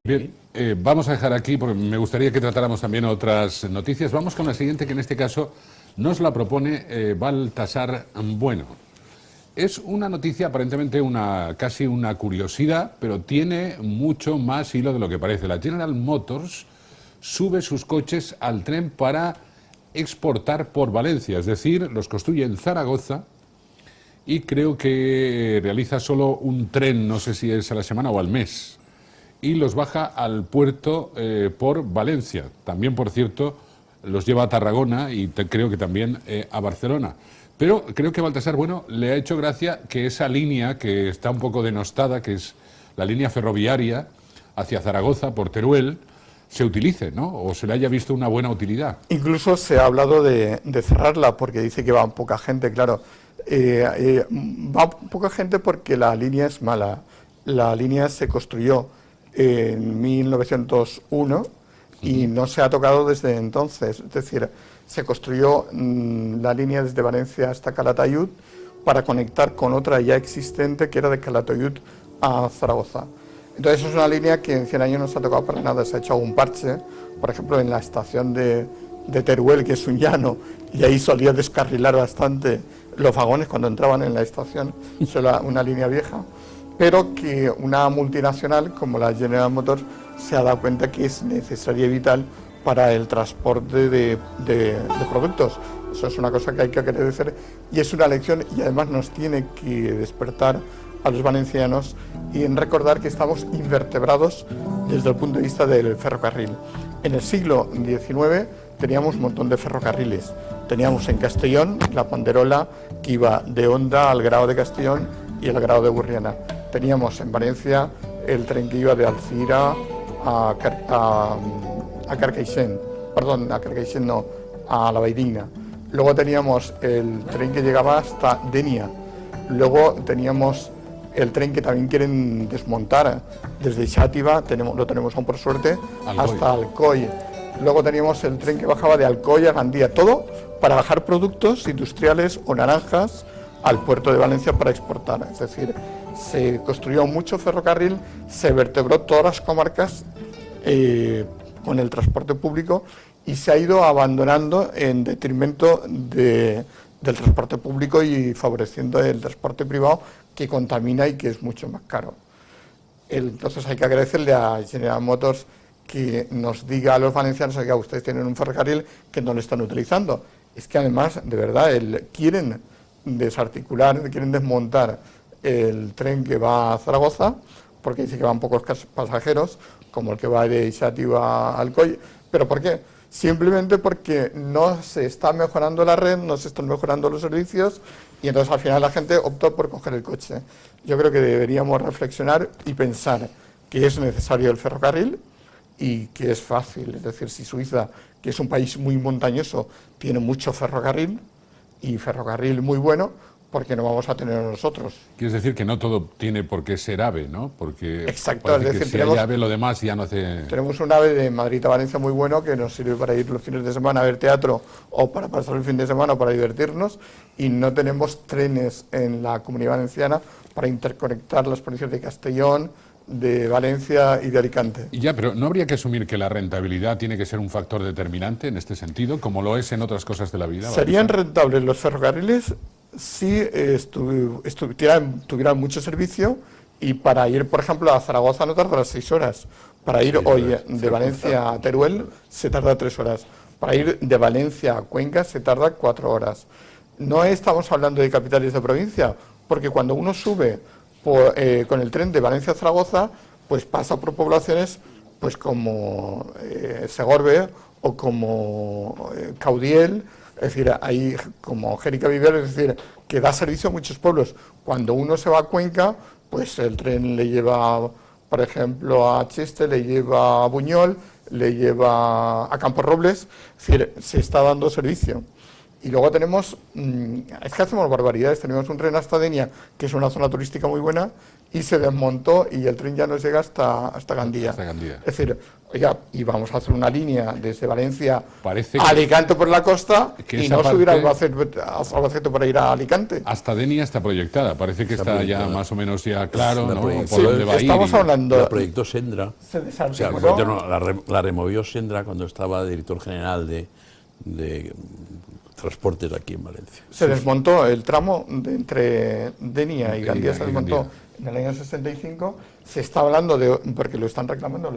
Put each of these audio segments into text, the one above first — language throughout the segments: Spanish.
Bien, vamos a dejar aquí porque me gustaría que tratáramos también otras noticias. Vamos con la siguiente, que en este caso nos la propone Baltasar Bueno. Es una noticia aparentemente casi una curiosidad, pero tiene mucho más hilo de lo que parece. La General Motors sube sus coches al tren para exportar por Valencia, es decir, los construye en Zaragoza y creo que realiza solo un tren, no sé si es a la semana o al mes, y los baja al puerto por Valencia. También, por cierto, los lleva a Tarragona y creo que también a Barcelona. Pero creo que Baltasar Bueno le ha hecho gracia que esa línea que está un poco denostada, que es la línea ferroviaria hacia Zaragoza por Teruel, se utilice, ¿no? O se le haya visto una buena utilidad. Incluso se ha hablado de cerrarla porque dice que va poca gente, claro. Va poca gente porque la línea es mala. La línea se construyó en 1901 y no se ha tocado desde entonces. Es decir, se construyó la línea desde Valencia hasta Calatayud para conectar con otra ya existente que era de Calatayud a Zaragoza. Entonces es una línea que en 100 años no se ha tocado para nada, se ha hecho algún parche, por ejemplo en la estación de Teruel, que es un llano, y ahí solía descarrilar bastante los vagones cuando entraban en la estación, es una línea vieja, pero que una multinacional como la General Motors se ha dado cuenta que es necesaria y vital para el transporte de productos. Eso es una cosa que hay que agradecer y es una lección, y además nos tiene que despertar a los valencianos y en recordar que estamos invertebrados desde el punto de vista del ferrocarril. En el siglo XIX teníamos un montón de ferrocarriles. Teníamos en Castellón la Panderola, que iba de Onda al Grao de Castellón y al Grao de Burriana. Teníamos en Valencia el tren que iba de Alcira a Carcaixent, perdón, a Carcaixent no, a La Valldigna. Luego teníamos el tren que llegaba hasta Denia. Luego teníamos el tren que también quieren desmontar desde Xàtiva, lo tenemos aún por suerte, hasta Alcoi. Luego teníamos el tren que bajaba de Alcoi a Gandía, todo para bajar productos industriales o naranjas al puerto de Valencia para exportar. Es decir, se construyó mucho ferrocarril, se vertebró todas las comarcas con el transporte público y se ha ido abandonando en detrimento del transporte público y favoreciendo el transporte privado, que contamina y que es mucho más caro. Entonces hay que agradecerle a General Motors que nos diga a los valencianos que ustedes tienen un ferrocarril que no lo están utilizando. Es que además, de verdad, quieren desarticular, quieren desmontar el tren que va a Zaragoza, porque dice que van pocos pasajeros, como el que va de Xàtiva a Alcoi. ¿Pero por qué? Simplemente porque no se está mejorando la red, no se están mejorando los servicios y entonces al final la gente optó por coger el coche. Yo creo que deberíamos reflexionar y pensar que es necesario el ferrocarril y que es fácil. Es decir, si Suiza, que es un país muy montañoso, tiene mucho ferrocarril y ferrocarril muy bueno, ¿por qué no vamos a tener nosotros? Quieres decir que no todo tiene por qué ser AVE, ¿no? Porque exacto, es decir, que si hay AVE, lo demás ya no hace... Tenemos un AVE de Madrid a Valencia muy bueno que nos sirve para ir los fines de semana a ver teatro o para pasar el fin de semana o para divertirnos, y no tenemos trenes en la Comunidad Valenciana para interconectar las provincias de Castellón, de Valencia y de Alicante. Ya, pero ¿no habría que asumir que la rentabilidad tiene que ser un factor determinante en este sentido, como lo es en otras cosas de la vida? ¿Serían rentables los ferrocarriles si tuvieran mucho servicio? Y para ir, por ejemplo, a Zaragoza no tarda 6 horas. Para ir hoy de Valencia a Teruel se tarda 3 horas. Para ir de Valencia a Cuenca se tarda 4 horas. No estamos hablando de capitales de provincia, porque cuando uno sube con el tren de Valencia a Zaragoza, pues pasa por poblaciones pues como Segorbe o como Caudiel, es decir, ahí como Jérica Viver, es decir, que da servicio a muchos pueblos. Cuando uno se va a Cuenca, pues el tren le lleva, por ejemplo, a Cheste, le lleva a Buñol, le lleva a Campos Robles, es decir, se está dando servicio. Y luego tenemos, es que hacemos barbaridades, tenemos un tren hasta Denia, que es una zona turística muy buena, y se desmontó y el tren ya no llega hasta Gandía. Hasta Gandía. Es decir, oiga, y vamos a hacer una línea desde Valencia Parece a Alicante por la costa que y esa no subir a parte- Albacete para ir a Alicante. Hasta Denia está proyectada, parece que está ya más o menos ya claro, La ¿no? proyectó- Por dónde va a ir. Estamos hablando... La proyectó Sendra. Se O sea, desarticuló. no, la removió Sendra cuando estaba director general de transportes aquí en Valencia. Se desmontó el tramo entre Denia y Y Gandía, se desmontó Gandía. en el año 65. Se está hablando de, porque lo están reclamando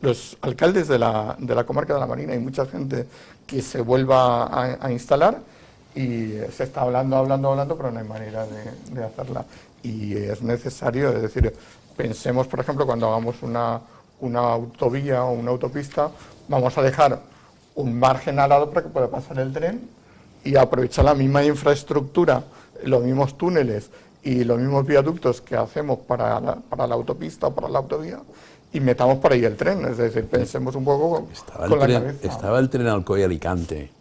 los alcaldes de la comarca de la Marina y mucha gente, que se vuelva a instalar, y se está hablando, pero no hay manera de hacerla. Y es necesario, es decir, pensemos, por ejemplo, cuando hagamos una autovía o una autopista, vamos a dejar un margen al lado para que pueda pasar el tren y aprovechar la misma infraestructura, los mismos túneles y los mismos viaductos que hacemos para la autopista o para la autovía, y metamos por ahí el tren. Es decir, pensemos un poco con la cabeza. Estaba el tren Alcoy-Alicante,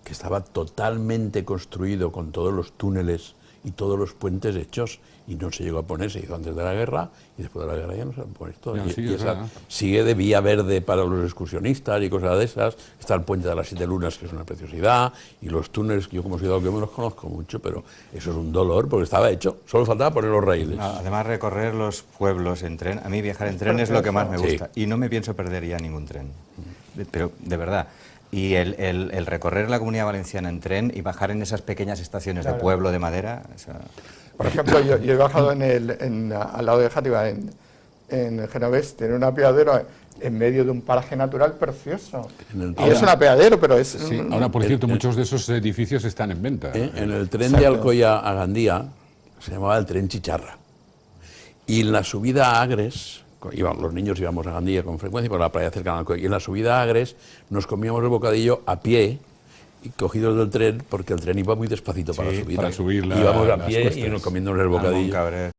que estaba totalmente construido con todos los túneles y todos los puentes hechos, y no se llegó a poner, se hizo antes de la guerra, y después de la guerra ya no se va a poner todo. Ya, Y, sí, y es esa verdad. sigue de vía verde para los excursionistas y cosas de esas. Está el puente de las 7 lunas, que es una preciosidad, y los túneles, que yo como soy de Alcoy me los conozco mucho, pero eso es un dolor, porque estaba hecho, solo faltaba poner los raíles. Además, recorrer los pueblos en tren, a mí viajar en tren es lo que más me Sí. gusta, y no me pienso perder ya ningún tren, pero de verdad. Y el recorrer la Comunidad Valenciana en tren y bajar en esas pequeñas estaciones de pueblo de madera, Por ejemplo, yo he bajado al lado de Játiva, en Genovés, tiene un apeadero en medio de un paraje natural precioso. Y es un apeadero, pero es... Sí, ahora, por cierto, muchos de esos edificios están en venta. En el tren de Alcoy a Gandía se llamaba el tren Chicharra. Y en la subida a Agres, los niños íbamos a Gandía con frecuencia por la playa cercana a Alcoy, y en la subida a Agres nos comíamos el bocadillo a pie, y cogidos del tren, porque el tren iba muy despacito para subir. para subir Íbamos a las pie y cuestas. nos comiéndonos el bocadillo. Cabrera.